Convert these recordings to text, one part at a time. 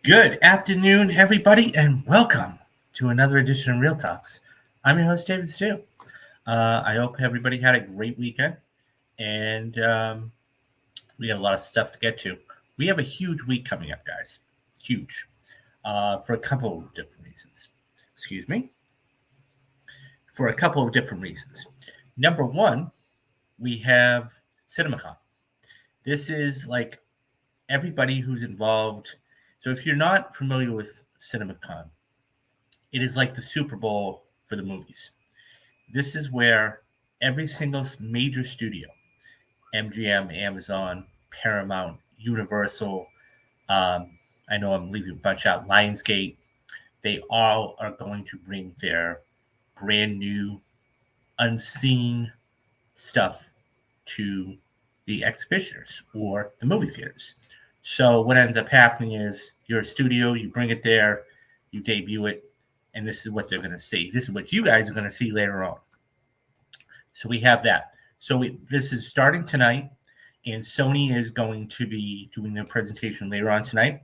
Good afternoon, everybody, and welcome to another edition of Real Talks. I'm your host, David Steele. I hope everybody had a great weekend, and we have a lot of stuff to get to. We have a huge week coming up, guys. Huge. For a couple of different reasons. Excuse me. For a couple of different reasons. Number one, we have Cinemacon. This is like everybody who's involved. So if you're not familiar with Cinemacon, it is like the Super Bowl for the movies. This is where every single major studio, MGM, Amazon, Paramount, Universal, I know I'm leaving a bunch out, Lionsgate, they all are going to bring their brand new, unseen stuff to the exhibitioners or the movie theaters. So what ends up happening is you're a studio, you bring it there, you debut it, and this is what they're going to see. This is what you guys are going to see later on. So we have that. So this is starting tonight, and Sony is going to be doing their presentation later on tonight.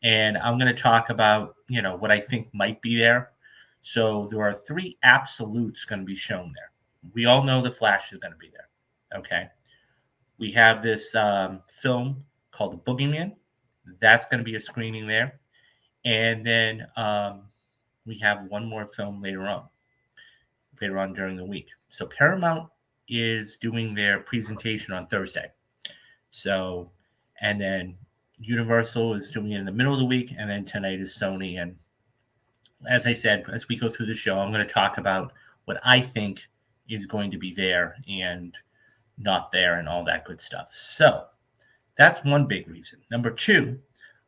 And I'm going to talk about, what I think might be there. So there are three absolutes going to be shown there. We all know the Flash is going to be there. Okay. We have this film called The Boogeyman. That's going to be a screening there. And then we have one more film later on during the week. So Paramount is doing their presentation on Thursday. So, and then Universal is doing it in the middle of the week, and then tonight is Sony. And as I said, as we go through the show, I'm going to talk about what I think is going to be there and not there and all that good stuff. So that's one big reason. Number two,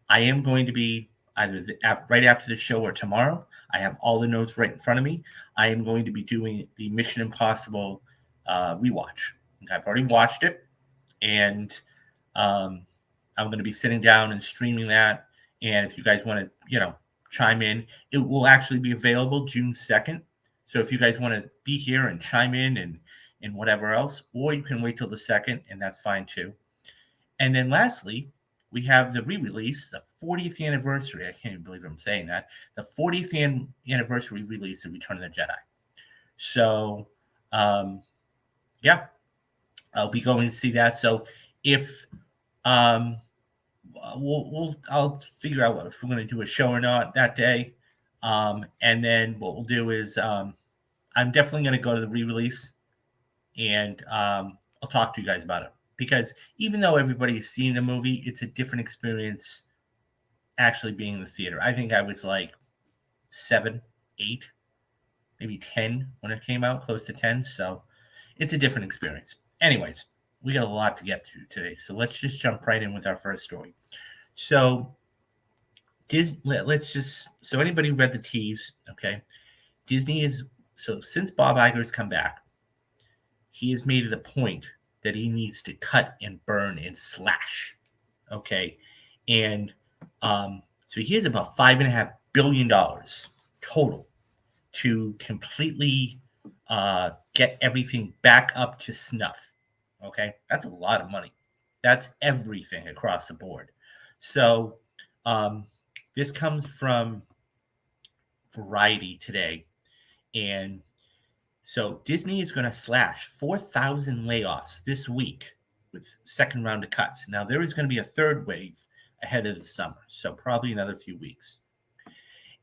I am going to be either right after the show or tomorrow. I have all the notes right in front of me. I am going to be doing the Mission Impossible rewatch. I've already watched it, and I'm going to be sitting down and streaming that. And if you guys want to, chime in, it will actually be available June 2nd. So if you guys want to be here and chime in and whatever else, or you can wait till the 2nd, and that's fine too. And then lastly, we have the re-release, the 40th anniversary. I can't even believe I'm saying that. The 40th anniversary release of Return of the Jedi. So, yeah, I'll be going to see that. So if I'll figure out if we're going to do a show or not that day. And then what we'll do is I'm definitely going to go to the re-release, and I'll talk to you guys about it. Because even though everybody's seen the movie, it's a different experience actually being in the theater. I think I was like 7, 8, maybe 10 when it came out, close to 10. So it's a different experience. Anyways, we got a lot to get through today. So let's just jump right in with our first story. So so anybody who read the tease, okay? Disney since Bob Iger's come back, he has made it a point that he needs to cut and burn and slash, okay? And so he has about $5.5 billion total to completely get everything back up to snuff, okay? That's a lot of money. That's everything across the board. So this comes from Variety today, and so Disney is going to slash 4,000 layoffs this week with second round of cuts. Now, there is going to be a third wave ahead of the summer, so probably another few weeks.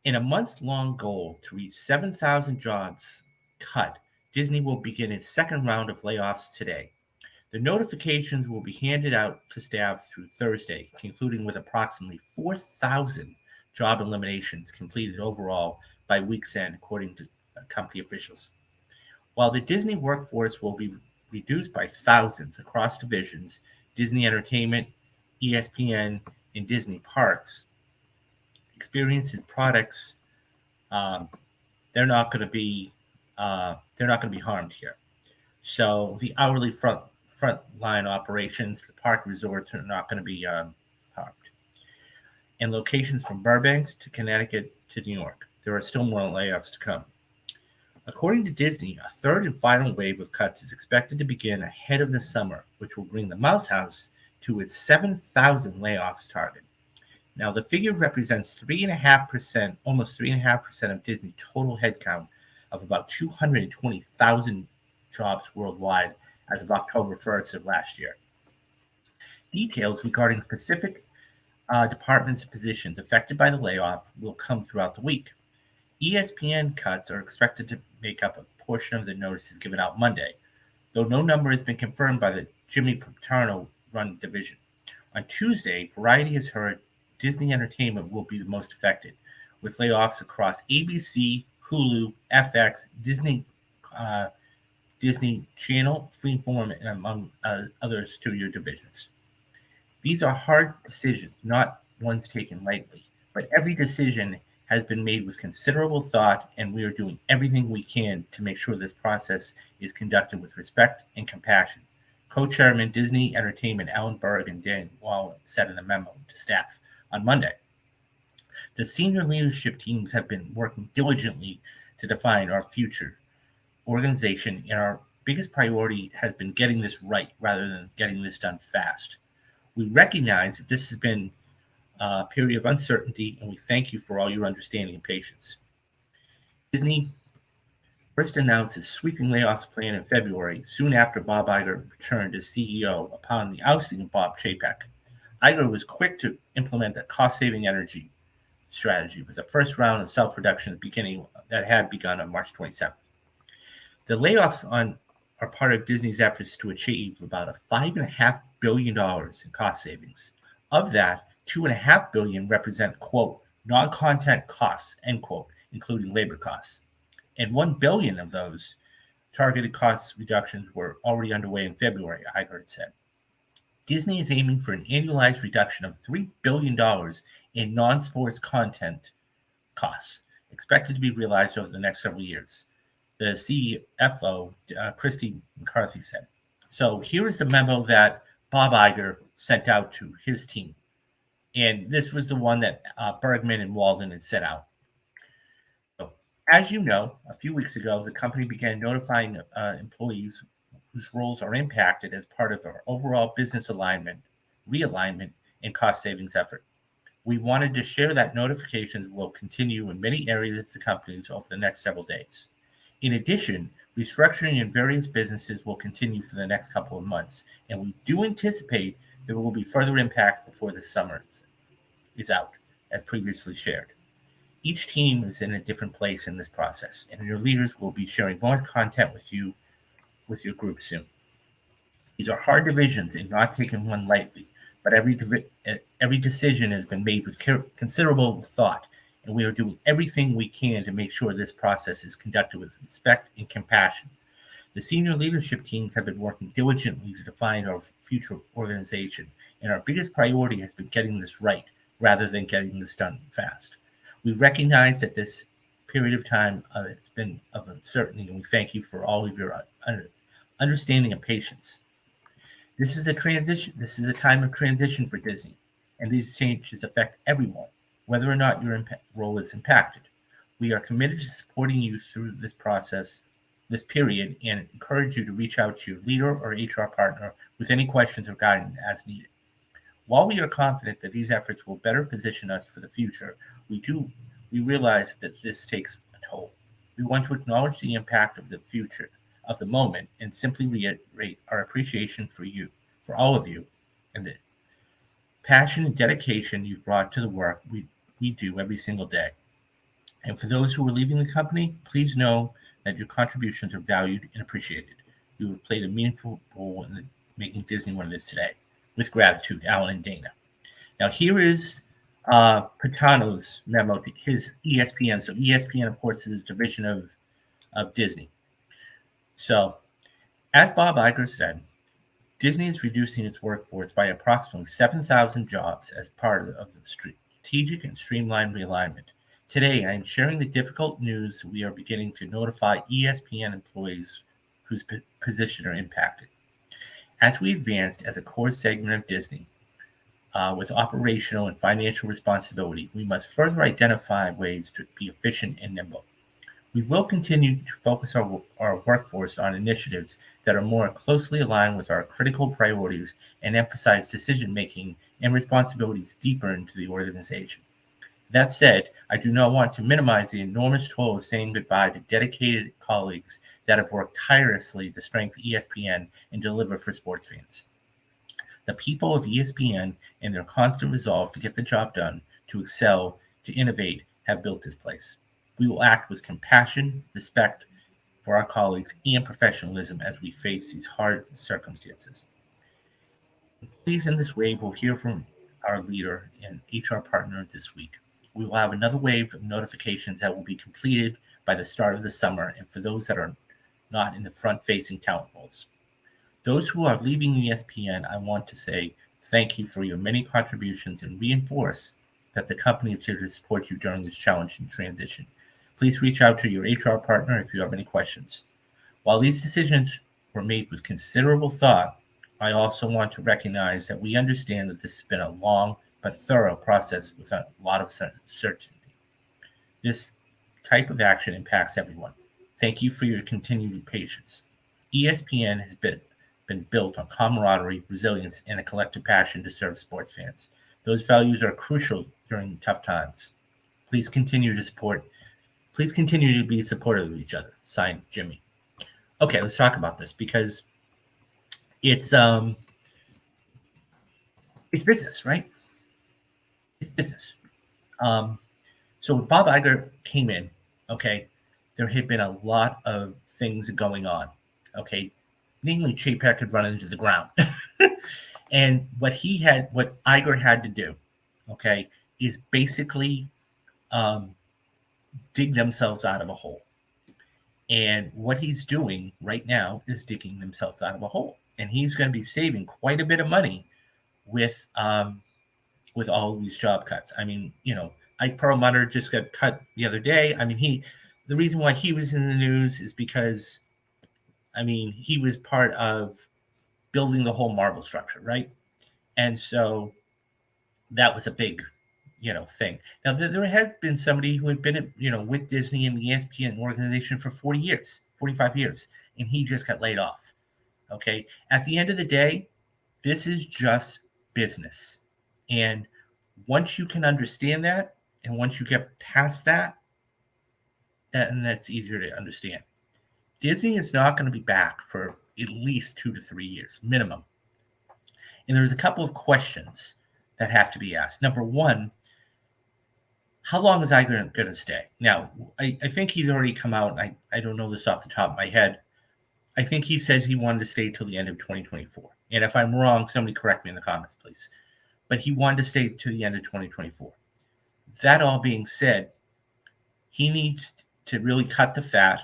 In a months-long goal to reach 7,000 jobs cut, Disney will begin its second round of layoffs today. The notifications will be handed out to staff through Thursday, concluding with approximately 4,000 job eliminations completed overall by week's end, according to company officials. While the Disney workforce will be reduced by thousands across divisions, Disney Entertainment, ESPN, and Disney Parks, experiences products, they're not going to be harmed here. So the hourly frontline operations, the park resorts are not going to be harmed. And locations from Burbank to Connecticut to New York, there are still more layoffs to come. According to Disney, a third and final wave of cuts is expected to begin ahead of the summer, which will bring the Mouse House to its 7,000 layoffs target. Now, the figure represents 3.5%, almost 3.5% of Disney total headcount of about 220,000 jobs worldwide as of October 1st of last year. Details regarding specific departments and positions affected by the layoff will come throughout the week. ESPN cuts are expected to make up a portion of the notices given out Monday, though no number has been confirmed by the Jimmy Paterno-run division. On Tuesday, Variety has heard Disney Entertainment will be the most affected, with layoffs across ABC, Hulu, FX, Disney Channel, Freeform, and among other studio divisions. These are hard decisions, not ones taken lightly, but every decision has been made with considerable thought, and we are doing everything we can to make sure this process is conducted with respect and compassion. Co-chairman Disney Entertainment Alan Berg and Dan Wallen said in a memo to staff on Monday. The senior leadership teams have been working diligently to define our future organization, and our biggest priority has been getting this right rather than getting this done fast. We recognize that this has been a period of uncertainty, and we thank you for all your understanding and patience. Disney first announced its sweeping layoffs plan in February, soon after Bob Iger returned as CEO upon the ousting of Bob Chapek. Iger was quick to implement a cost-saving energy strategy with the first round of self-reduction that had begun on March 27th. The layoffs are part of Disney's efforts to achieve about a $5.5 billion in cost savings. Of that, $2.5 billion represent, quote, non-content costs, end quote, including labor costs. And $1 billion of those targeted cost reductions were already underway in February, Iger had said. Disney is aiming for an annualized reduction of $3 billion in non-sports content costs, expected to be realized over the next several years, the CFO, Christy McCarthy, said. So here is the memo that Bob Iger sent out to his team. And this was the one that Bergman and Walden had set out. So, as you know, a few weeks ago, the company began notifying employees whose roles are impacted as part of our overall business realignment, and cost savings effort. We wanted to share that notifications will continue in many areas of the companies over the next several days. In addition, restructuring in various businesses will continue for the next couple of months, and we do anticipate there will be further impacts before the summer is out, as previously shared. Each team is in a different place in this process, and your leaders will be sharing more content with your group soon. These are hard divisions and not taken one lightly, but every decision has been made with considerable thought, and we are doing everything we can to make sure this process is conducted with respect and compassion. The senior leadership teams have been working diligently to define our future organization, and our biggest priority has been getting this right rather than getting this done fast. We recognize that this period of time has been of uncertainty, and we thank you for all of your understanding and patience. This is a transition. This is a time of transition for Disney, and these changes affect everyone, whether or not your role is impacted. We are committed to supporting you through this process, this period, and encourage you to reach out to your leader or HR partner with any questions or guidance as needed. While we are confident that these efforts will better position us for the future, we realize that this takes a toll. We want to acknowledge the impact of the future, of the moment, and simply reiterate our appreciation for you, for all of you, and the passion and dedication you've brought to the work we do every single day. And for those who are leaving the company, please know that your contributions are valued and appreciated. You have played a meaningful role in making Disney what it is today. With gratitude, Alan and Dana. Now, here is Paterno's memo to his ESPN. So ESPN, of course, is a division of Disney. So, as Bob Iger said, Disney is reducing its workforce by approximately 7,000 jobs as part of the strategic and streamlined realignment. Today, I am sharing the difficult news we are beginning to notify ESPN employees whose positions are impacted. As we advanced as a core segment of Disney with operational and financial responsibility, we must further identify ways to be efficient and nimble. We will continue to focus our workforce on initiatives that are more closely aligned with our critical priorities and emphasize decision making and responsibilities deeper into the organization. That said, I do not want to minimize the enormous toll of saying goodbye to dedicated colleagues that have worked tirelessly to strengthen ESPN and deliver for sports fans. The people of ESPN and their constant resolve to get the job done, to excel, to innovate have built this place. We will act with compassion, respect for our colleagues, and professionalism as we face these hard circumstances. Please, in this wave, we'll hear from our leader and HR partner this week. We will have another wave of notifications that will be completed by the start of the summer, and for those that are not in the front-facing talent roles. Those who are leaving ESPN, I want to say thank you for your many contributions and reinforce that the company is here to support you during this challenging transition. Please reach out to your HR partner if you have any questions. While these decisions were made with considerable thought, I also want to recognize that we understand that this has been a long but thorough process with a lot of certainty. This type of action impacts everyone. Thank you for your continued patience. ESPN has been built on camaraderie, resilience, and a collective passion to serve sports fans. Those values are crucial during tough times. Please continue to support. Please continue to be supportive of each other. Signed, Jimmy. Okay, let's talk about this because it's business, right? It's business. So when Bob Iger came in, okay, there had been a lot of things going on, okay, namely Chapek had run into the ground. And what Iger had to do, okay, is basically dig themselves out of a hole. And what he's doing right now is digging themselves out of a hole. And he's going to be saving quite a bit of money with all of these job cuts. I mean, Ike Perlmutter just got cut the other day. I mean, the reason why he was in the news is because, I mean, he was part of building the whole Marvel structure, right? And so that was a big, thing. Now, there had been somebody who had been, with Disney and the ESPN organization for 40 years, 45 years, and he just got laid off. Okay. At the end of the day, this is just business. And once you can understand that, and once you get past that, and that's easier to understand. Disney is not going to be back for at least 2 to 3 years minimum. And there's a couple of questions that have to be asked. Number one, how long is Iger going to stay? Now, I think he's already come out, and I don't know this off the top of my head. I think he says he wanted to stay till the end of 2024. And if I'm wrong, somebody correct me in the comments, please. But he wanted to stay to the end of 2024. That all being said, he needs to really cut the fat.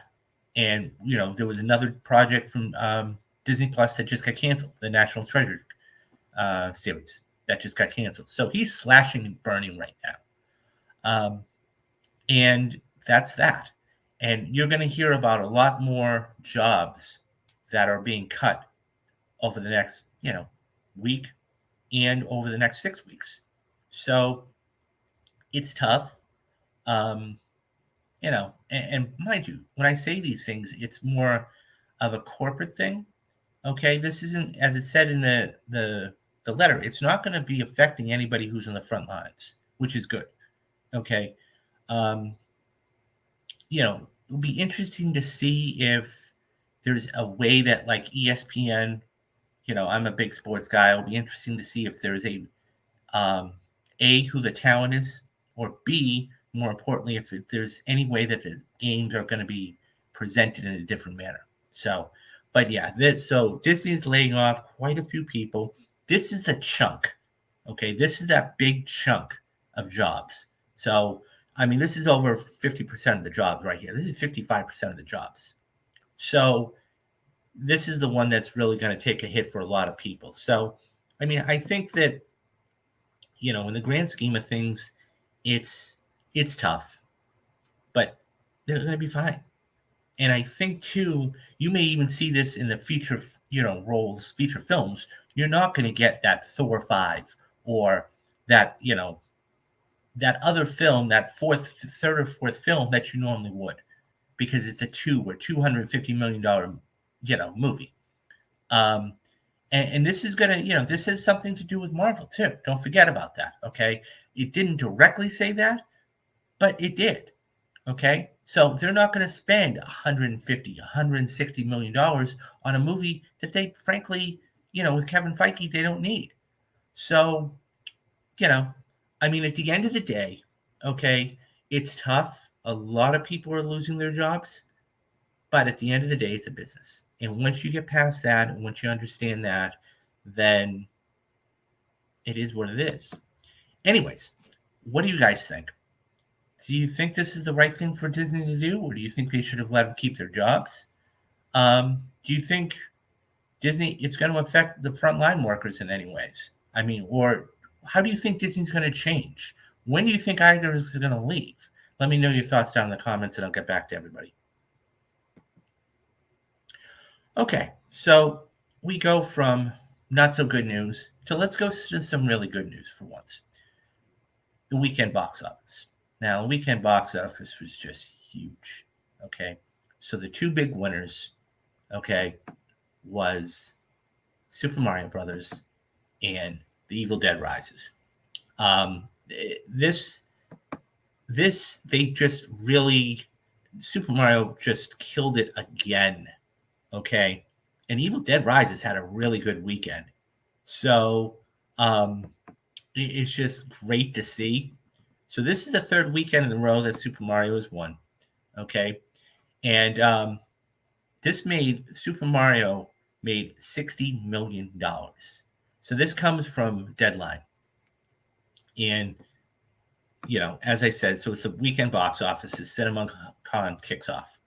And, there was another project from Disney Plus that just got canceled, the National Treasure series that just got canceled. So he's slashing and burning right now. And that's that. And you're going to hear about a lot more jobs that are being cut over the next, week and over the next 6 weeks. So it's tough. And mind you, when I say these things, it's more of a corporate thing. Okay, this isn't, as it said in the letter, it's not going to be affecting anybody who's on the front lines, which is good. Okay. It'll be interesting to see if there's a way that, like ESPN, I'm a big sports guy. It'll be interesting to see if there's A, who the talent is, or B, more importantly, if there's any way that the games are going to be presented in a different manner. So, but yeah, so Disney's laying off quite a few people. This is the chunk. Okay, this is that big chunk of jobs. So, I mean, this is over 50% of the jobs right here. This is 55% of the jobs. So this is the one that's really going to take a hit for a lot of people. So, I mean, I think that, in the grand scheme of things, it's tough, but they're going to be fine. And I think too, you may even see this in the feature, roles, feature films. You're not going to get that Thor 5 or that, that other film, that third or fourth film that you normally would. because it's a $250 million, movie. And this is gonna, this has something to do with Marvel too. Don't forget about that. Okay, it didn't directly say that, but it did. Okay, so they're not going to spend 150, 160 million dollars on a movie that they, frankly, with Kevin Feige, they don't need. So, I mean, at the end of the day, okay, it's tough. A lot of people are losing their jobs, but at the end of the day, it's a business. And once you get past that, and once you understand that, then it is what it is. Anyways, what do you guys think? Do you think this is the right thing for Disney to do, or do you think they should have let them keep their jobs? Do you think Disney, it's going to affect the frontline workers in any ways? I mean, or how do you think Disney's going to change? When do you think either is going to leave? Let me know your thoughts down in the comments, and I'll get back to everybody. Okay, so we go from not so good news to let's go to some really good news for once. The weekend box office. Now, the weekend box office was just huge. Okay, so the two big winners, okay, was Super Mario Brothers and The Evil Dead Rises. This they just really, Super Mario just killed it again. Okay, and Evil Dead Rises had a really good weekend. So it's just great to see. So this is the third weekend in a row that Super Mario has won. Okay, and this made Super Mario made $60 million. So this comes from Deadline. And, as I said, so it's the weekend box office as Cinemacon kicks off.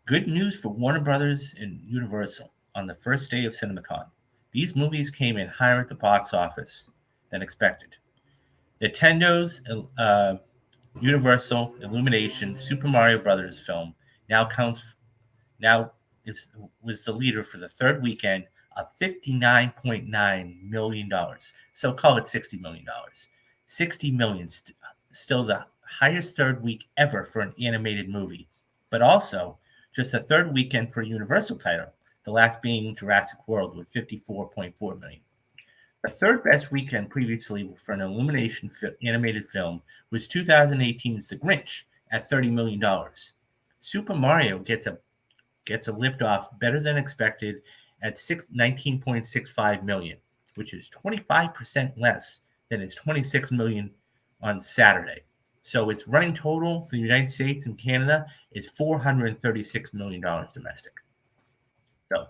Good news for Warner Brothers and Universal on the first day of Cinemacon. These movies came in higher at the box office than expected. Nintendo's Universal Illumination Super Mario Brothers film was the leader for the third weekend of $59.9 million. So call it $60 million. $60 million, still the highest third week ever for an animated movie, but also just the third weekend for a Universal title, the last being Jurassic World with $54.4 million. The third best weekend previously for an Illumination animated film was 2018's The Grinch at $30 million. Super Mario gets a lift off better than expected at $19.65 million, which is 25% less than its $26 million on Saturday. So its running total for the United States and Canada is $436 million domestic. So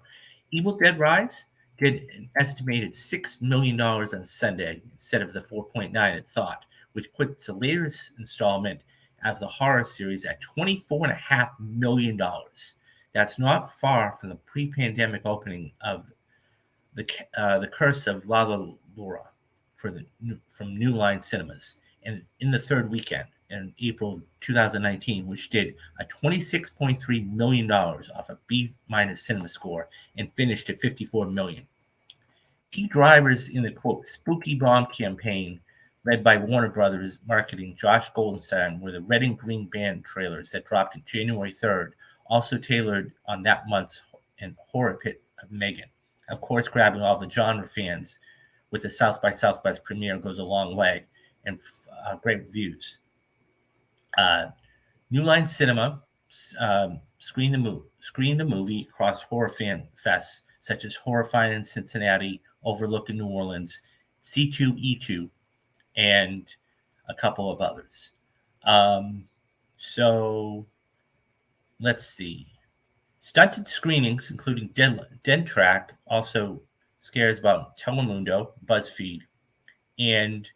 Evil Dead Rise did an estimated $6 million on Sunday instead of the 4.9 it thought, which puts the latest installment of the horror series at $24.5 million. That's not far from the pre-pandemic opening of the Curse of La Laura from New Line Cinemas, and in the third weekend in April 2019, which did a $26.3 million off a B- cinema score and finished at $54 million. Key drivers in the quote spooky bomb campaign led by Warner Brothers marketing Josh Goldenstein were the Red and Green Band trailers that dropped on January 3rd, also tailored on that month's and horror pit of Megan. Of course, grabbing all the genre fans with the South by Southwest premiere goes a long way, and great reviews. New Line Cinema screened the movie across horror fan fests such as Horrifying in Cincinnati, Overlook in New Orleans, C2E2, and a couple of others. So let's see. Stunted screenings, including Den Track, also scares about Telemundo, BuzzFeed, and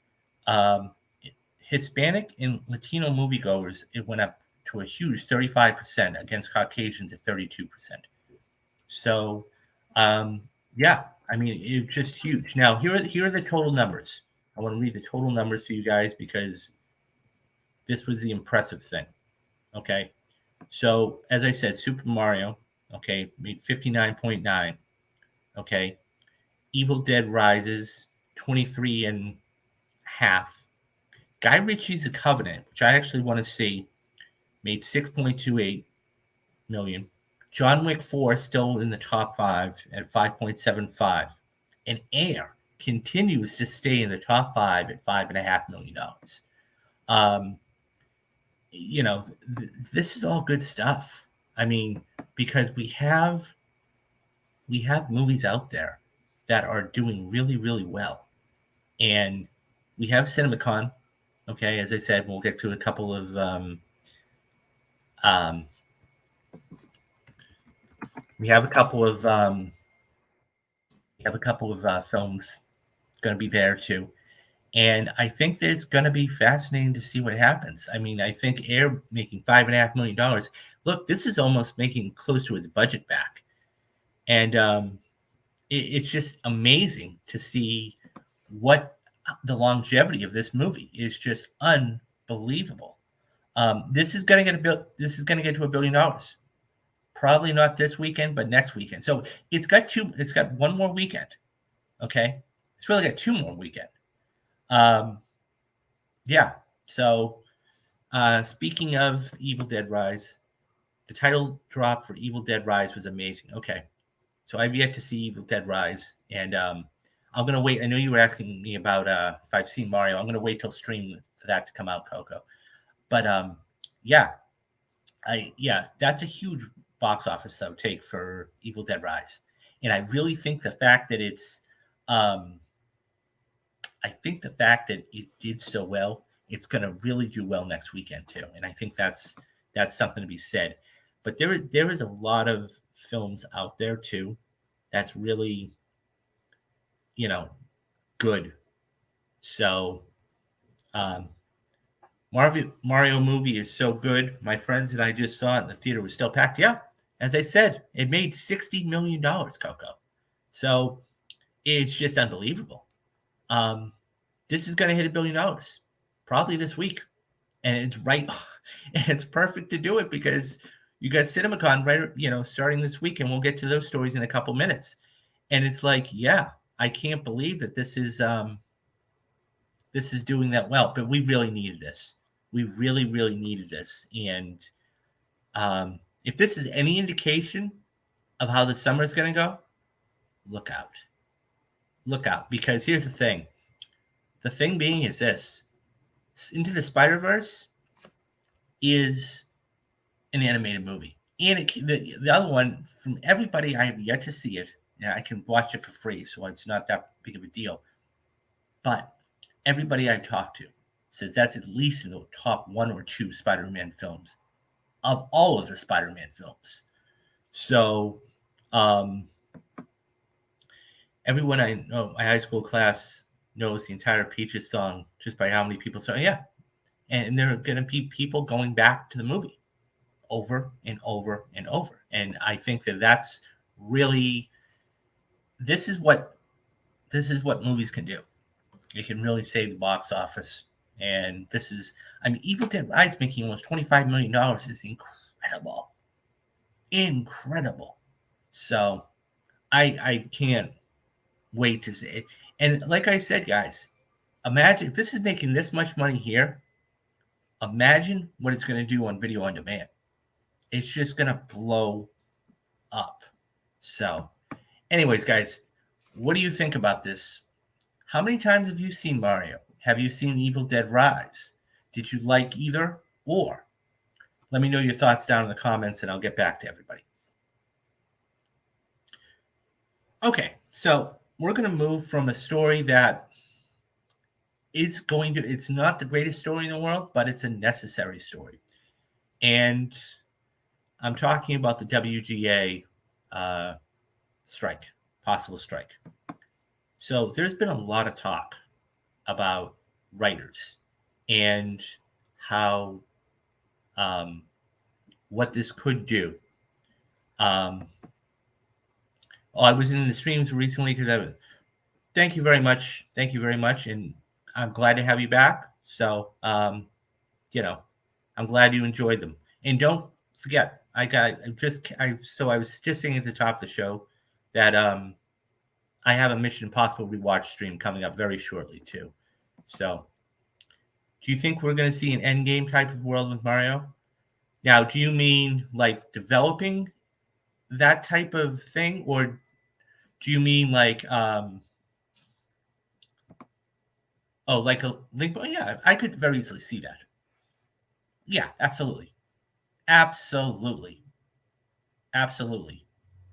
Hispanic and Latino moviegoers, it went up to a huge 35% against Caucasians at 32%. So, yeah, I mean, it's just huge. Now, here are the total numbers. I want to read the total numbers for you guys because this was the impressive thing. Okay. So, as I said, Super Mario, okay, made 59.9. Okay. Evil Dead Rises, 23.5. Guy Ritchie's The Covenant, which I actually want to see, made 6.28. million. John Wick 4 still in the top 5 at 5.75. And Air continues to stay in the top 5 at $5.5 million. This is all good stuff. I mean, because we have movies out there that are doing really, really well. And we have Cinemacon. Okay, as I said, we'll get to a couple of we have a couple of films going to be there too. And I think that it's going to be fascinating to see what happens. I mean, I think Air making $5.5 million. Look, this is almost making close to its budget back. And it's just amazing to see what the longevity of this movie is. Just unbelievable. This is going to get to $1 billion. Probably not this weekend, but next weekend. So it's got one more weekend. Okay, it's really got 2 more weekend. Yeah. So speaking of Evil Dead Rise, the title drop for Evil Dead Rise was amazing. Okay, so I've yet to see Evil Dead Rise, and I'm gonna wait. I know you were asking me about if I've seen Mario. I'm gonna wait till stream for that to come out, Coco. But that's a huge box office though take for Evil Dead Rise, and I really think the fact that it's it did so well, it's going to really do well next weekend too, and I think that's something to be said. But there is a lot of films out there too that's really good. So Mario movie is so good. My friends and I just saw it in the theater, was still packed. Yeah, as I said, it made $60 million, Coco. So it's just unbelievable. This is going to hit $1 billion probably this week, and it's right, and it's perfect to do it because you got Cinemacon right, starting this week, and we'll get to those stories in a couple minutes. And it's like, yeah, I can't believe that this is doing that well, but we really needed this. We really, really needed this. And if this is any indication of how the summer is going to go, look out. Look out, because here's the thing. The thing being is this. Into the Spider-Verse is an animated movie. And the other one, from everybody I have yet to see it, and I can watch it for free, so it's not that big of a deal. But everybody I talked to says that's at least in the top 1 or 2 Spider-Man films of all of the Spider-Man films. So everyone I know, my high school class knows the entire Peaches song just by how many people say, yeah. And there are going to be people going back to the movie over and over and over. And I think that that's really, this is what movies can do. It can really save the box office. And this is, Evil Dead Rise making almost $25 million is incredible. Incredible. So I can't wait to see it. And like I said, guys, imagine if this is making this much money here, imagine what it's going to do on video on demand. It's just going to blow up. So anyways, guys, what do you think about this? How many times have you seen Mario? Have you seen Evil Dead Rise? Did you like either or? Let me know your thoughts down in the comments, and I'll get back to everybody. Okay, so we're going to move from a story that it's not the greatest story in the world, but it's a necessary story. And I'm talking about the WGA strike, possible strike. So there's been a lot of talk about writers and how what this could do. I was in the streams recently because thank you very much, and I'm glad to have you back. So I'm glad you enjoyed them, and don't forget, I was just saying at the top of the show that I have a Mission Impossible rewatch stream coming up very shortly too. So do you think we're going to see an Endgame type of world with Mario? Now, do you mean like developing that type of thing, or do you mean like like a link? Yeah, I could very easily see that. Yeah, absolutely, absolutely, absolutely,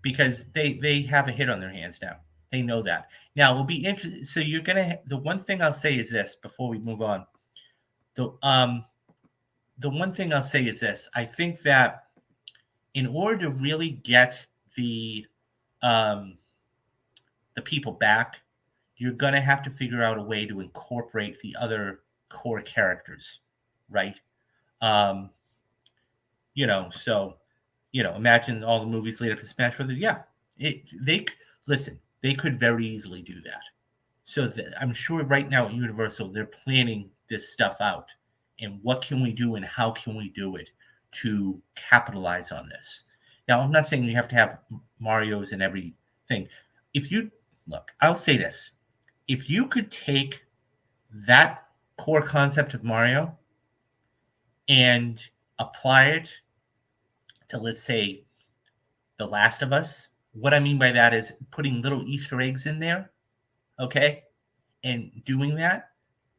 because they have a hit on their hands now. They know that. Now, it will be interesting. So you're gonna. The one thing I'll say is this before we move on. The one thing I'll say is this. I think that in order to really get um, the people back, you're going to have to figure out a way to incorporate the other core characters, right? Um, so imagine all the movies lead up to Smash Brothers. Yeah, listen. They could very easily do that. So I'm sure right now at Universal they're planning this stuff out, and what can we do and how can we do it to capitalize on this. Now, I'm not saying you have to have Mario's and everything. If you look, I'll say this: if you could take that core concept of Mario and apply it to, let's say, The Last of Us. What I mean by that is putting little Easter eggs in there, okay, and doing that,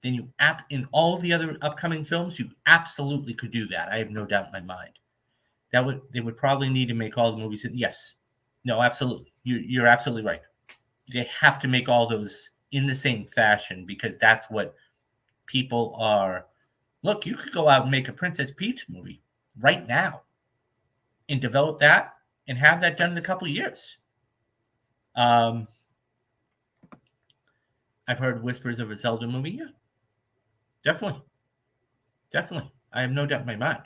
then in all the other upcoming films, you absolutely could do that. I have no doubt in my mind. They would probably need to make all the movies. Yes, no, absolutely. You're absolutely right. They have to make all those in the same fashion because that's what people are. Look, you could go out and make a Princess Peach movie right now and develop that and have that done in a couple of years. I've heard whispers of a Zelda movie. Yeah, definitely. I have no doubt in my mind.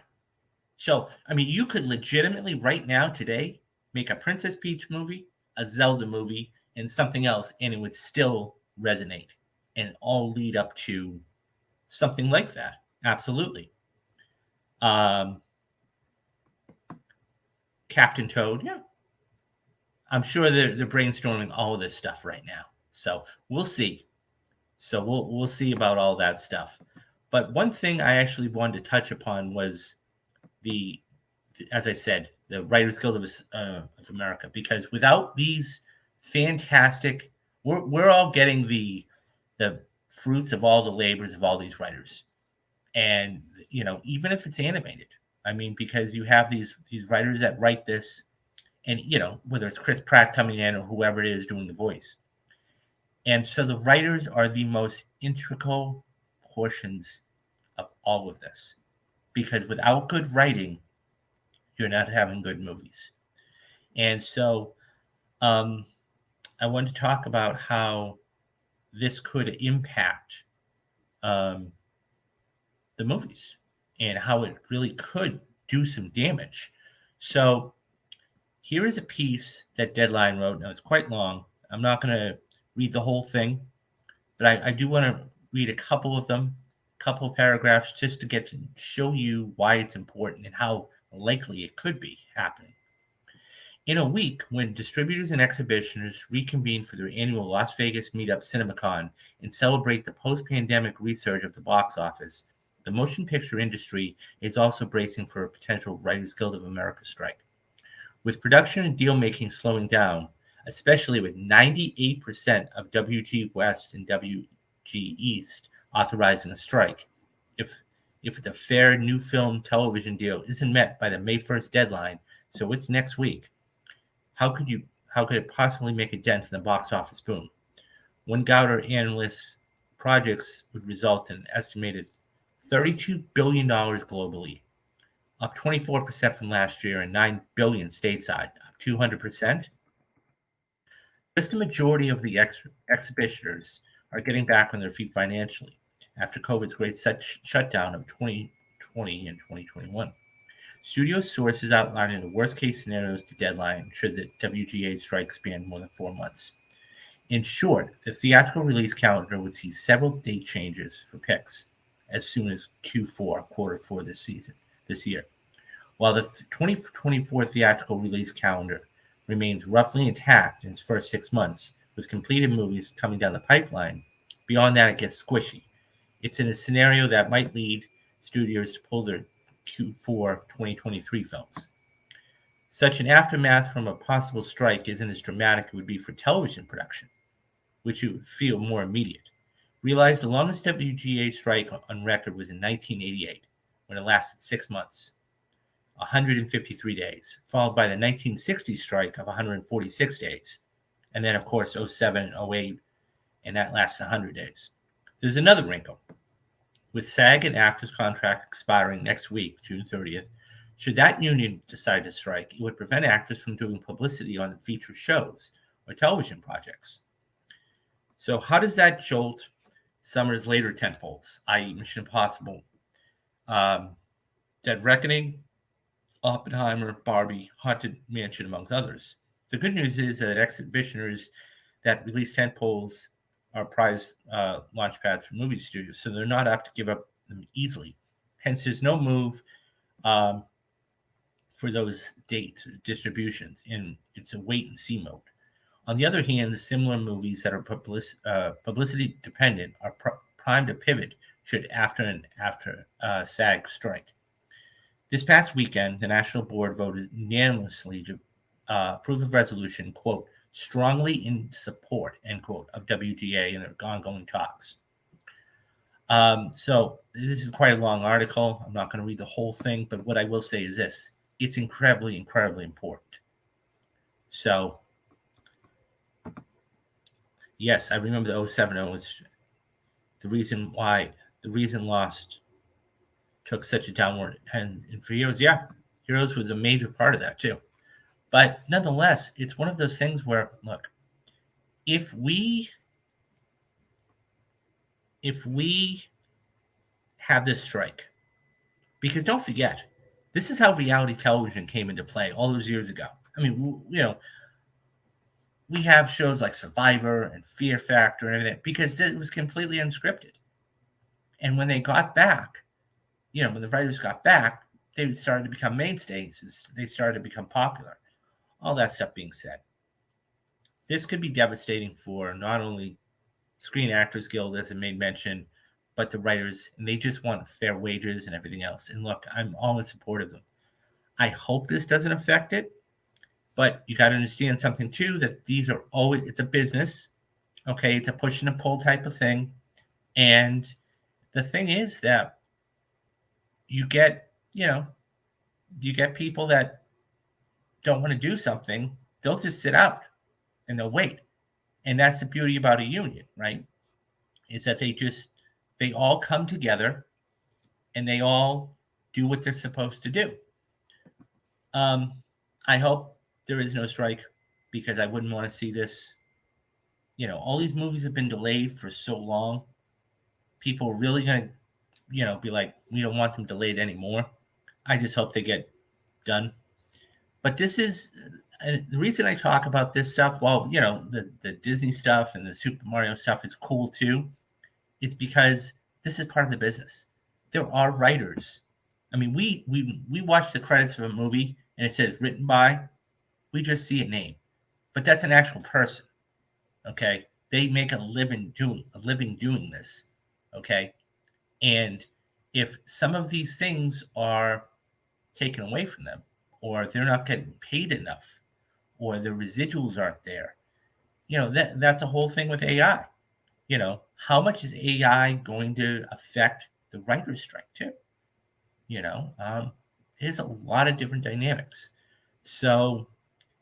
So, I mean, you could legitimately right now, today, make a Princess Peach movie, a Zelda movie, and something else, and it would still resonate and all lead up to something like that. Absolutely. Captain Toad, yeah. I'm sure they're brainstorming all of this stuff right now. So we'll see. So we'll see about all that stuff. But one thing I actually wanted to touch upon was as I said, the Writers Guild of America, because without these fantastic, we're all getting the fruits of all the labors of all these writers, and even if it's animated, I mean, because you have these writers that write this, and whether it's Chris Pratt coming in or whoever it is doing the voice, and so the writers are the most integral portions of all of this, because without good writing, you're not having good movies. And so I wanted to talk about how this could impact the movies and how it really could do some damage. So here is a piece that Deadline wrote. Now, it's quite long. I'm not going to read the whole thing, but I do want to read a couple of them, a couple of paragraphs, just to get to show you why it's important and how likely it could be happening. In a week, when distributors and exhibitors reconvene for their annual Las Vegas meetup Cinemacon and celebrate the post-pandemic resurge of the box office, the motion picture industry is also bracing for a potential Writers Guild of America strike. With production and deal-making slowing down, especially with 98% of WG West and WG East authorizing a strike, if it's a fair new film television deal isn't met by the May 1st deadline, so it's next week, how could it possibly make a dent in the box office boom? One Gowder analyst's projects would result in an estimated $32 billion globally, up 24% from last year, and $9 billion stateside, up 200%. Just a majority of the exhibitors are getting back on their feet financially after COVID's great shutdown of 2020 and 2021. Studio sources outlining the worst-case scenarios to deadline should the WGA strike span more than 4 months. In short, the theatrical release calendar would see several date changes for picks as soon as Q4, quarter 4 this year. While the 2024 theatrical release calendar remains roughly intact in its first 6 months, with completed movies coming down the pipeline, beyond that it gets squishy. It's in a scenario that might lead studios to pull their Q4 2023 films. Such an aftermath from a possible strike isn't as dramatic as it would be for television production, which you would feel more immediate. Realize the longest WGA strike on record was in 1988, when it lasted 6 months, 153 days, followed by the 1960 strike of 146 days, and then, of course, 07 and 08, and that lasted 100 days. There's another wrinkle. With SAG and AFTRA's contract expiring next week, June 30th, should that union decide to strike, it would prevent actors from doing publicity on feature shows or television projects. So how does that jolt summer's later tentpoles, i.e. Mission Impossible, Dead Reckoning, Oppenheimer, Barbie, Haunted Mansion, amongst others? The good news is that exhibitioners that release tentpoles are prized launch pads for movie studios, so they're not apt to give up them easily. Hence, there's no move for those dates or distributions, and it's a wait-and-see mode. On the other hand, the similar movies that are publicity dependent are primed to pivot should after SAG strike. This past weekend, the National Board voted unanimously to approve a resolution, quote, strongly in support, end quote, of WGA and their ongoing talks. So this is quite a long article. I'm not going to read the whole thing, but what I will say is this. It's incredibly, incredibly important. So, yes, I remember the 07 was the reason Lost took such a downward, and for Heroes, Heroes was a major part of that too. But nonetheless, it's one of those things where, look, if we have this strike, because don't forget, this is how reality television came into play all those years ago. I mean, we have shows like Survivor and Fear Factor and everything because it was completely unscripted. And when they got back, when the writers got back, they started to become mainstays. They started to become popular. All that stuff being said, this could be devastating for not only Screen Actors Guild, as I made mention, but the writers, and they just want fair wages and everything else. And look, I'm all in support of them. I hope this doesn't affect it, but you got to understand something too, that these are always, it's a business, okay? It's a push and a pull type of thing. And the thing is that you get people that don't want to do something, they'll just sit out and they'll wait. And that's the beauty about a union, right? Is that they all come together and they all do what they're supposed to do. I hope there is no strike because I wouldn't want to see this. All these movies have been delayed for so long. People are really going to, be like, we don't want them delayed anymore. I just hope they get done. But this is the reason I talk about this stuff. While the Disney stuff and the Super Mario stuff is cool too. It's because this is part of the business. There are writers. I mean, we watch the credits of a movie and it says written by. We just see a name, but that's an actual person. Okay, they make a living doing this. Okay, and if some of these things are taken away from them, or they're not getting paid enough, or the residuals aren't there, that's a whole thing with AI. How much is AI going to affect the writer's strike too? There's a lot of different dynamics. So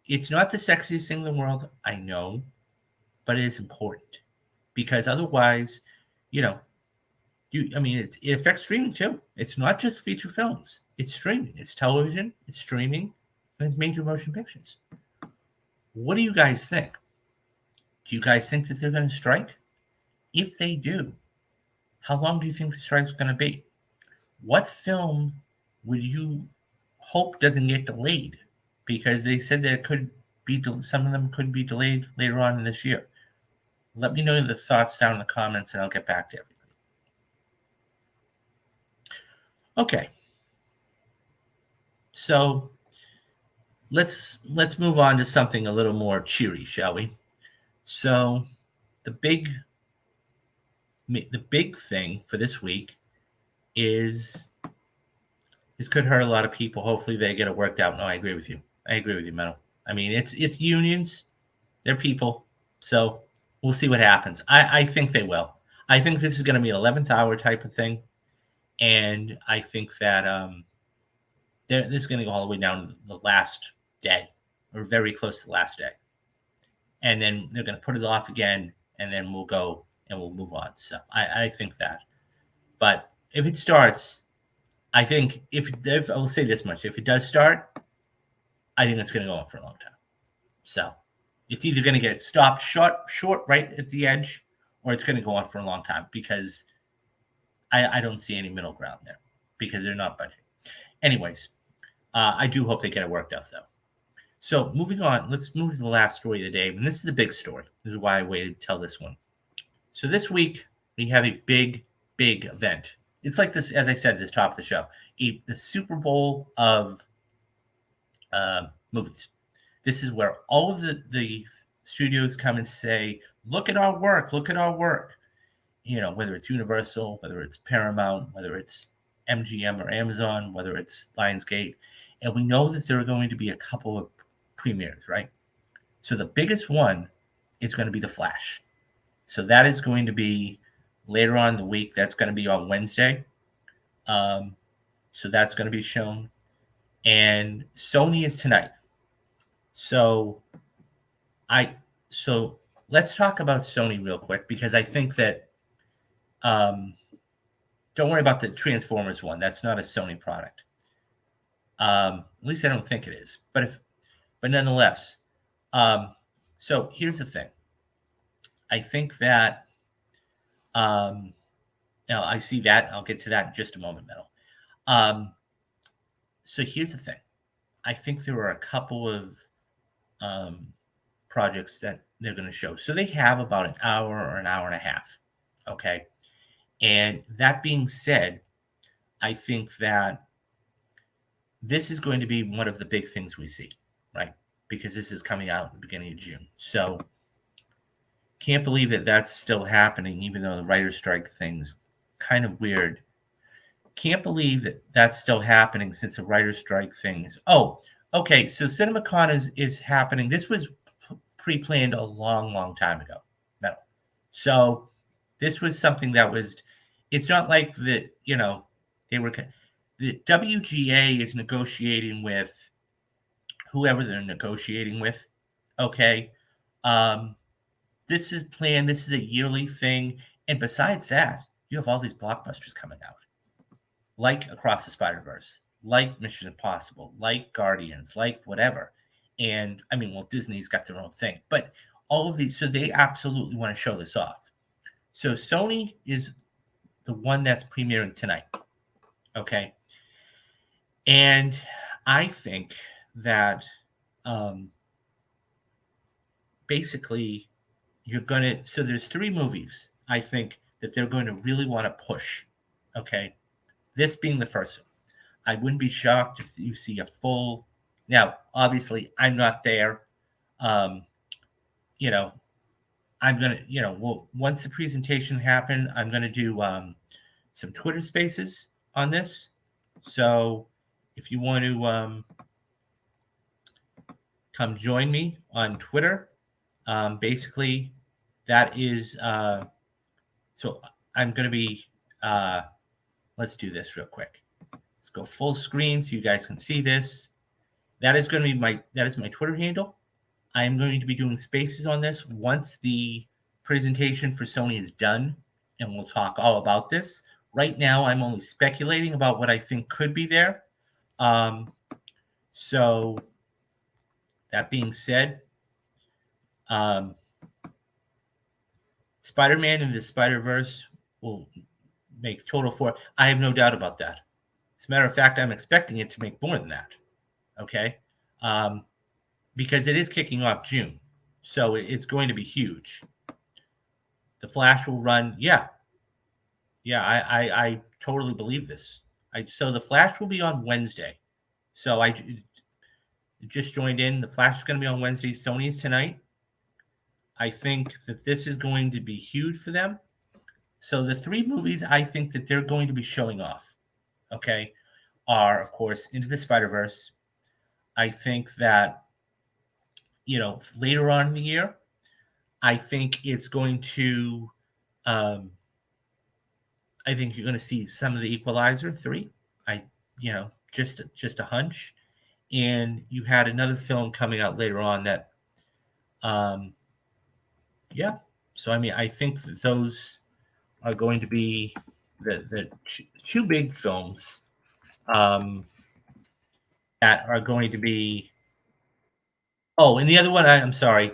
it's not the sexiest thing in the world, I know, but it is important because otherwise, it affects streaming too. It's not just feature films. It's streaming. It's television. It's streaming. And it's major motion pictures. What do you guys think? Do you guys think that they're going to strike? If they do, how long do you think the strike's going to be? What film would you hope doesn't get delayed? Because they said that it could be, some of them could be delayed later on in this year. Let me know the thoughts down in the comments and I'll get back to everybody. Okay. So let's move on to something a little more cheery, shall we? So the big thing for this week is This could hurt a lot of people. Hopefully they get it worked out. No, I agree with you. I agree with you, Metal. I mean, it's unions. They're people. So we'll see what happens. I think they will. I think this is going to be an 11th hour type of thing. And I think that this is going to go all the way down to the last day or very close to the last day. And then they're going to put it off again. And then we'll go and we'll move on. So I think that. But if it starts, I think if I'll say this much, if it does start, I think it's going to go on for a long time. So it's either going to get stopped short right at the edge, or it's going to go on for a long time because I don't see any middle ground there because they're not budging. Anyways, I do hope they get it worked out though. So moving on, let's move to the last story of the day. And this is the big story. This is why I waited to tell this one. So this week we have a big event. It's like this, as I said, this top of the show, the Super Bowl of movies. This is where all of the studios come and say, look at our work, look at our work. You know, whether it's Universal, whether it's Paramount, whether it's MGM or Amazon, whether it's Lionsgate. And we know that there are going to be a couple of premieres, right? So the biggest one is going to be The Flash. So that is going to be later on in the week. That's going to be on Wednesday. So that's going to be shown. And Sony is tonight. So let's talk about Sony real quick because I think that don't worry about the Transformers one. That's not a Sony product. At least I don't think it is. But nonetheless, so here's the thing. I think that now I see that. I'll get to that in just a moment, Metal. So here's the thing. I think there are a couple of projects that they're going to show. So they have about an hour or an hour and a half. Okay. And that being said, I think that this is going to be one of the big things we see, right? Because this is coming out at the beginning of June. So can't believe that that's still happening, even though the writer's strike thing's kind of weird. Can't believe that that's still happening since the writer's strike thing is. Oh, okay. So Cinemacon is happening. This was pre-planned a long time ago. No. So this was something that was. It's not like that. You know, they were. The WGA is negotiating with whoever they're negotiating with. Okay. This is planned. This is a yearly thing. And besides that, you have all these blockbusters coming out. Like Across the Spider-Verse, like Mission Impossible, like Guardians, like whatever. And I mean, well, Disney's got their own thing. But all of these, so they absolutely want to show this off. So Sony is the one that's premiering tonight. Okay. And I think that basically you're going to, so there's 3 movies I think that they're going to really want to push. Okay. This being the first one. I wouldn't be shocked if you see a full, now, obviously I'm not there. You know, I'm going to, you know, well, once the presentation happened, I'm going to do some Twitter spaces on this. So if you want to come join me on Twitter, basically that is, so I'm going to be, let's do this real quick. Let's go full screen so you guys can see this. That is going to be my Twitter handle. I am going to be doing spaces on this once the presentation for Sony is done, and we'll talk all about this. Right now, I'm only speculating about what I think could be there. So that being said, Spider-Man and the Spider-Verse will make total 4. I have no doubt about that. As a matter of fact, I'm expecting it to make more than that. Okay. Because it is kicking off June. So it's going to be huge. The Flash will run. Yeah. Yeah. I totally believe this. So the Flash will be on Wednesday. So I just joined in. The Flash is going to be on Wednesday. Sony's tonight. I think that this is going to be huge for them. So the 3 movies I think that they're going to be showing off. Okay. are, of course, Into the Spider-Verse. I think that, later on in the year, I think it's going to, I think you're going to see some of the Equalizer 3. Just a hunch. And you had another film coming out later on that, yeah. So, I think that those are going to be the two big films that are going to be. Oh, and the other one, I'm sorry,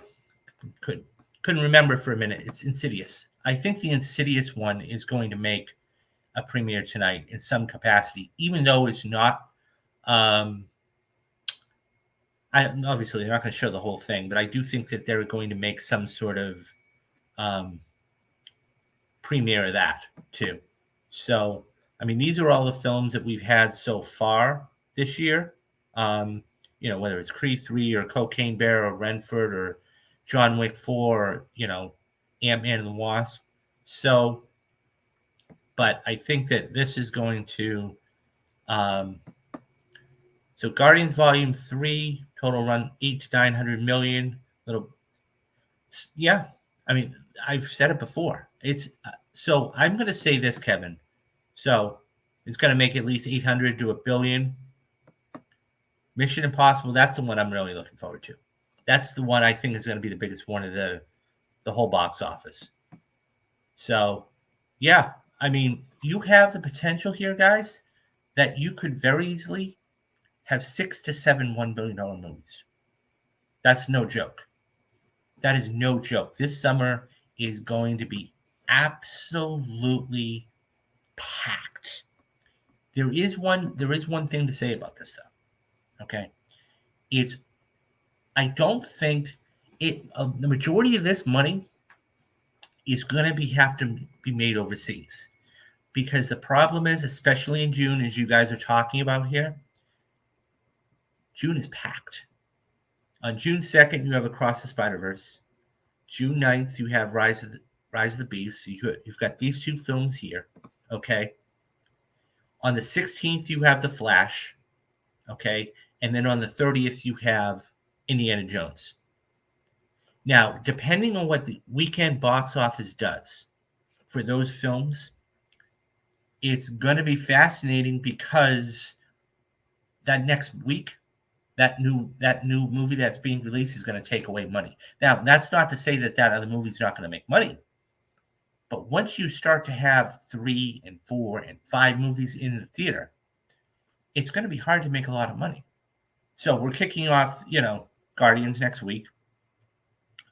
couldn't remember for a minute. It's Insidious. I think the Insidious one is going to make a premiere tonight in some capacity, even though it's not. Obviously they're not going to show the whole thing, but I do think that they're going to make some sort of premiere of that too. So, these are all the films that we've had so far this year. Whether it's Creed 3 or Cocaine Bear or Renford or John Wick 4 or, Ant-Man and the Wasp. So, but I think that this is going to, so Guardians Volume 3, total run 800 to 900 million. Yeah. I've said it before. So I'm going to say this, Kevin. So it's going to make at least 800 to $1 billion. Mission Impossible, that's the one I'm really looking forward to. That's the one I think is going to be the biggest one of the whole box office. So, yeah, you have the potential here, guys, that you could very easily have 6 to 7 $1 billion movies. That's no joke. That is no joke. This summer is going to be absolutely packed. There is one thing to say about this, though. Okay, I don't think the majority of this money is going to have to be made overseas, because the problem is, especially in June, as you guys are talking about here, June is packed. On June 2nd, you have Across the Spider-Verse. June 9th, you have Rise of the Beast. So you've got these two films here. Okay. On the 16th, you have The Flash. Okay. And then on the 30th, you have Indiana Jones. Now, depending on what the weekend box office does for those films, it's going to be fascinating, because that next week, that new movie that's being released is going to take away money. Now, that's not to say that other movie's not going to make money. But once you start to have 3 and 4 and 5 movies in the theater, it's going to be hard to make a lot of money. So we're kicking off, Guardians next week.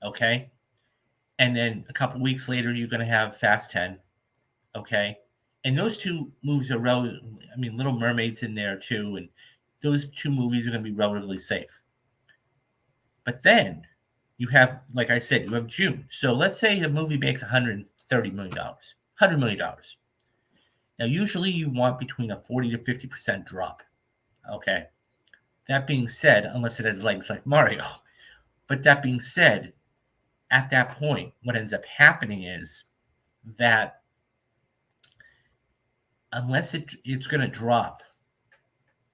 Okay. And then a couple weeks later, you're going to have Fast 10. Okay. And those two movies are Little Mermaid's in there too. And those two movies are going to be relatively safe. But then you have, like I said, you have June. So let's say the movie makes $130 million, $100 million. Now, usually you want between a 40 to 50% drop. Okay. That being said, unless it has legs like Mario. But that being said, at that point, what ends up happening is that unless it's going to drop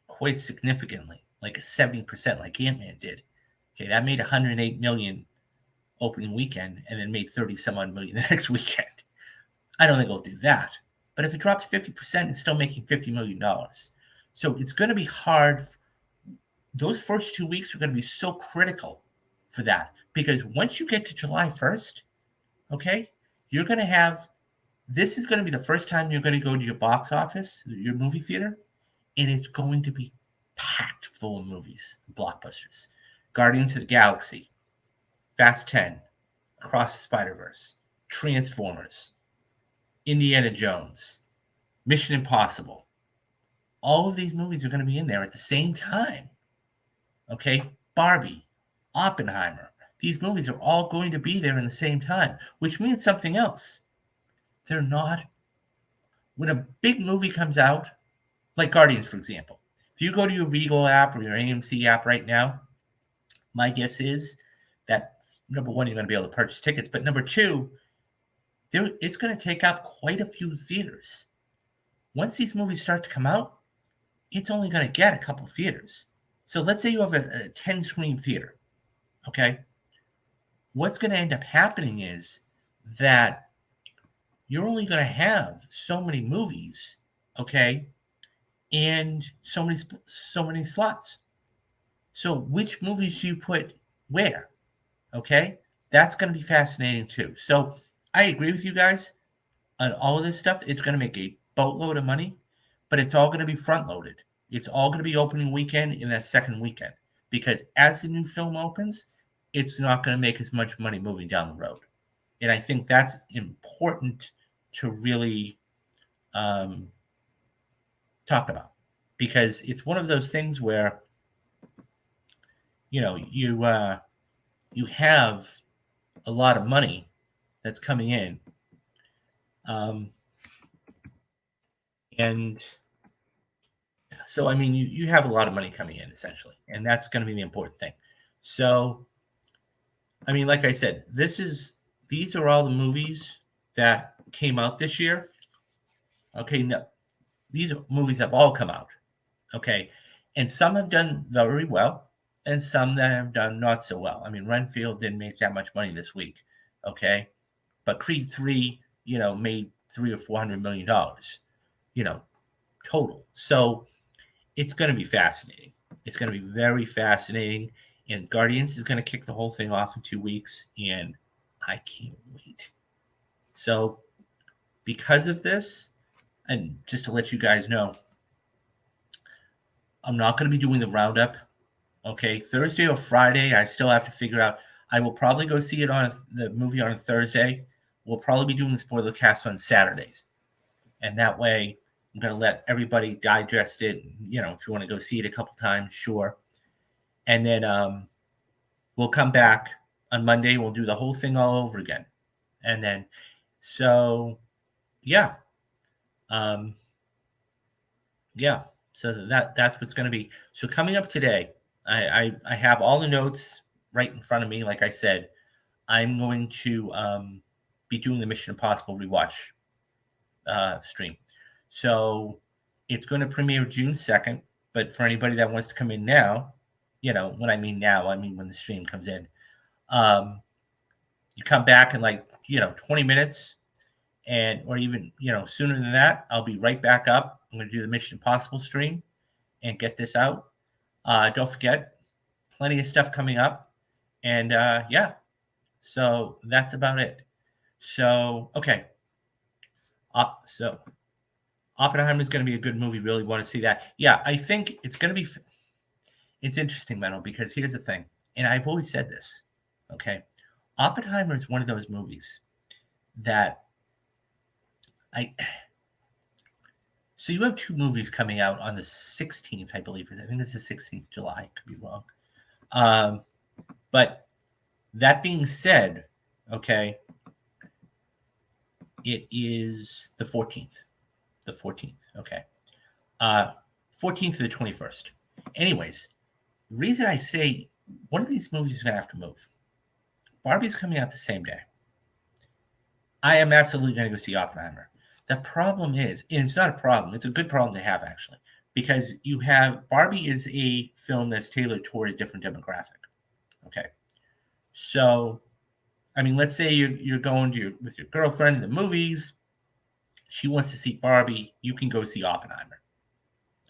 quite significantly, like a 70%, like Ant-Man did. Okay, that made $108 million opening weekend, and then made 30-some-odd million the next weekend. I don't think it'll do that. But if it drops 50%, it's still making $50 million. So it's going to be hard. Those first 2 weeks are going to be so critical for that, because once you get to July 1st, okay, you're going to have, this is going to be the first time you're going to go to your box office, your movie theater, and it's going to be packed full of movies, blockbusters. Guardians of the Galaxy, Fast 10, Across the Spider-Verse, Transformers, Indiana Jones, Mission Impossible. All of these movies are going to be in there at the same time. Okay? Barbie, Oppenheimer. These movies are all going to be there in the same time, which means something else. They're not. When a big movie comes out, like Guardians, for example, if you go to your Regal app or your AMC app right now, my guess is that, number one, you're going to be able to purchase tickets, but number two, it's going to take up quite a few theaters. Once these movies start to come out, it's only going to get a couple theaters. So let's say you have a 10 screen theater, okay? What's going to end up happening is that you're only going to have so many movies, okay, and so many slots. So which movies do you put where? Okay, that's going to be fascinating too. So I agree with you guys on all of this stuff. It's going to make a boatload of money, but it's all going to be front loaded. It's all going to be opening weekend in that second weekend because as the new film opens, it's not going to make as much money moving down the road. And I think that's important to really um, talk about because it's one of those things where you have a lot of money that's coming in, um, and so I mean you have a lot of money coming in essentially, and that's going to be the important thing. So I mean, like I said, these are all the movies that came out this year. Okay, no, these movies have all come out. Okay, and some have done very well, and some that have done not so well. I mean, Renfield didn't make that much money this week. Okay, but Creed 3, made $300 or $400 million, total. So it's going to be fascinating. It's going to be very fascinating. And Guardians is going to kick the whole thing off in 2 weeks. And I can't wait. So, because of this, and just to let you guys know, I'm not going to be doing the roundup. Okay. Thursday or Friday, I still have to figure out. I will probably go see the movie on a Thursday. We'll probably be doing the spoiler cast on Saturdays. And that way, I'm going to let everybody digest it. If you want to go see it a couple times, sure. And then we'll come back on Monday. We'll do the whole thing all over again. And then, so yeah, yeah. So that's what's going to be. So coming up today, I have all the notes right in front of me. Like I said, I'm going to be doing the Mission Impossible rewatch stream. So it's going to premiere June 2nd. But for anybody that wants to come in now, when I mean now, I mean when the stream comes in. You come back in 20 minutes or even, sooner than that, I'll be right back up. I'm going to do the Mission Impossible stream and get this out. Don't forget, plenty of stuff coming up. And yeah, so that's about it. So, okay. So Oppenheimer is going to be a good movie. Really want to see that. Yeah, I think it's going to be. It's interesting, Menno, because here's the thing, and I've always said this. Okay, Oppenheimer is one of those movies that So you have two movies coming out on the 16th, I believe. I think it's the 16th July. Could be wrong. But that being said, okay, it is the 14th. The 14th, okay. 14th to the 21st. Anyways, the reason I say one of these movies is going to have to move. Barbie's coming out the same day. I am absolutely going to go see Oppenheimer. The problem is, and it's not a problem, it's a good problem to have, actually, because you have Barbie is a film that's tailored toward a different demographic. Okay. So, I mean, let's say you're going with your girlfriend in the movies. She wants to see Barbie. You can go see Oppenheimer.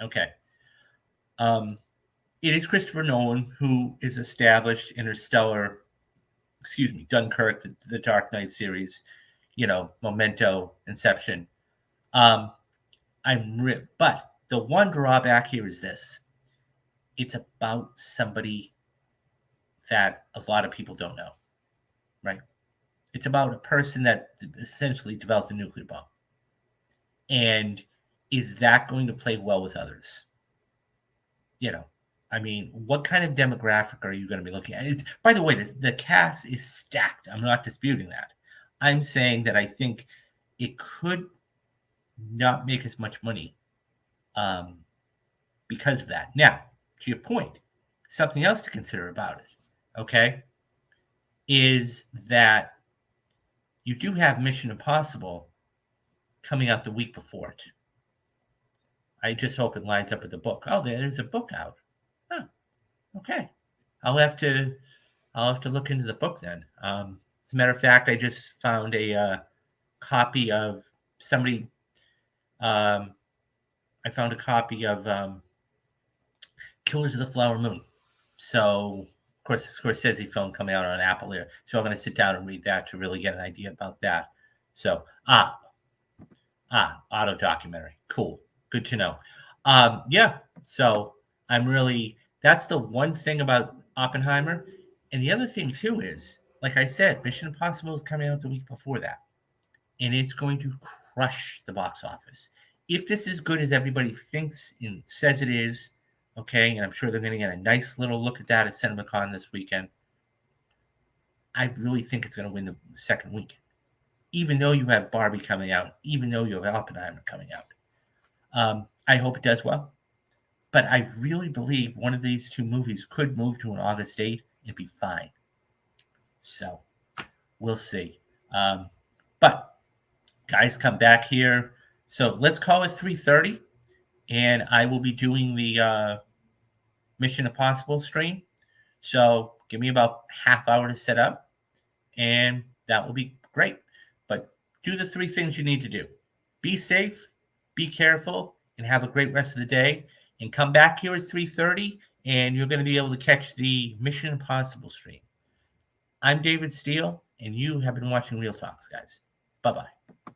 Okay. It is Christopher Nolan, who is established Interstellar, Dunkirk, the Dark Knight series, Memento, Inception. But the one drawback here is this. It's about somebody that a lot of people don't know, right? It's about a person that essentially developed a nuclear bomb. And is that going to play well with others? I mean, what kind of demographic are you going to be looking at? By the way, the cast is stacked. I'm not disputing that. I'm saying that I think it could not make as much money because of that. Now, to your point, something else to consider about it, okay, is that you do have Mission Impossible coming out the week before it. I just hope it lines up with the book. Oh, there's a book out. Oh, okay. I'll have to look into the book then. As a matter of fact, I just found a copy of somebody. I found a copy of Killers of the Flower Moon. So, of course, the Scorsese film coming out on Apple here. So I'm going to sit down and read that to really get an idea about that. So, auto documentary. Cool. Good to know. Yeah. So that's the one thing about Oppenheimer. And the other thing too is, like I said, Mission Impossible is coming out the week before that. And it's going to crush the box office. If this is good as everybody thinks and says it is, okay, and I'm sure they're going to get a nice little look at that at Cinemacon this weekend, I really think it's going to win the second weekend. Even though you have Barbie coming out, even though you have Oppenheimer coming out. I hope it does well. But I really believe one of these two movies could move to an August date and be fine. So we'll see. But guys, come back here. So let's call it 3:30, and I will be doing the Mission Impossible stream. So give me about half hour to set up, and that will be great. But do the 3 things you need to do. Be safe, be careful, and have a great rest of the day. And come back here at 3:30, and you're going to be able to catch the Mission Impossible stream. I'm David Steele, and you have been watching Real Talks, guys. Bye-bye.